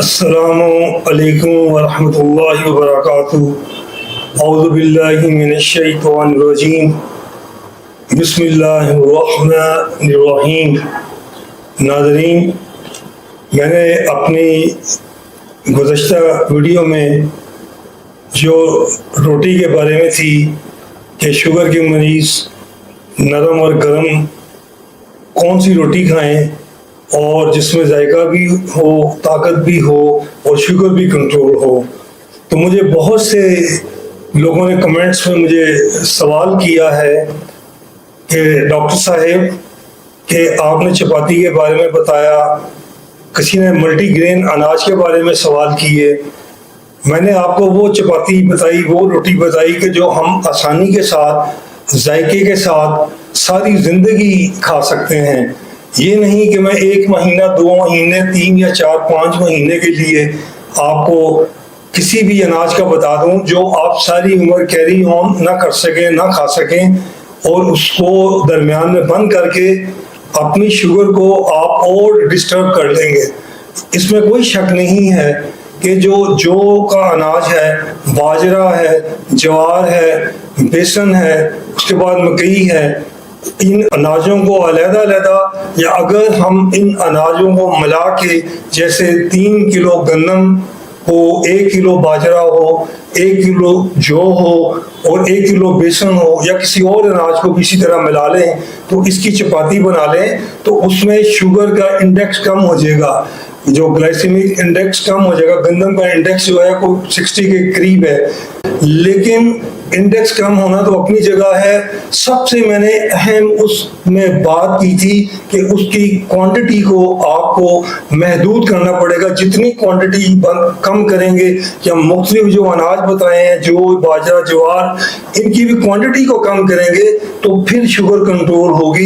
السلام علیکم ورحمۃ اللہ وبرکاتہ۔ اعوذ باللہ من الشیطان الرجیم، بسم اللہ الرحمن الرحیم۔ ناظرین، میں نے اپنی گزشتہ ویڈیو میں جو روٹی کے بارے میں تھی کہ شوگر کے مریض نرم اور گرم کون سی روٹی کھائیں اور جس میں ذائقہ بھی ہو، طاقت بھی ہو اور شوگر بھی کنٹرول ہو، تو مجھے بہت سے لوگوں نے کمنٹس میں مجھے سوال کیا ہے کہ ڈاکٹر صاحب کہ آپ نے چپاتی کے بارے میں بتایا، کسی نے ملٹی گرین اناج کے بارے میں سوال کیے۔ میں نے آپ کو وہ چپاتی بتائی، وہ روٹی بتائی کہ جو ہم آسانی کے ساتھ، ذائقے کے ساتھ ساری زندگی کھا سکتے ہیں۔ یہ نہیں کہ میں 1 مہینہ، 2 مہینے، 3 یا 4، 5 مہینے کے لیے آپ کو کسی بھی اناج کا بتا دوں جو آپ ساری عمر کیری آن نہ کر سکیں، نہ کھا سکیں، اور اس کو درمیان میں بند کر کے اپنی شوگر کو آپ اور ڈسٹرب کر لیں گے۔ اس میں کوئی شک نہیں ہے کہ جو کا اناج ہے، باجرہ ہے، جوار ہے، بیسن ہے، اس کے بعد مکئی ہے، ان اناجوں کو علیحدہ علیحدہ یا اگر ہم ان اناجوں کو ملا کے جیسے 3 کلو گندم ہو، 1 کلو باجرہ ہو، 1 کلو جو ہو اور 1 کلو بیسن ہو، یا کسی اور اناج کو بھی اسی طرح ملا لیں تو اس کی چپاتی بنا لیں، تو اس میں شوگر کا انڈیکس کم ہو جائے گا، جو گلائسیمک انڈیکس کم ہو جائے گا۔ گندم کا انڈیکس جو ہے کوئی 60 کے قریب ہے، لیکن انڈیکس کم ہونا تو اپنی جگہ ہے۔ سب سے میں نے اہم اس میں بات کی تھی کہ اس کی کوانٹٹی کو آپ کو محدود کرنا پڑے گا۔ جتنی کوانٹٹی کم کریں گے، یا مختلف جو اناج بتائے ہیں، جو باجرہ، جوار، ان کی بھی کوانٹٹی کو کم کریں گے تو پھر شوگر کنٹرول ہوگی۔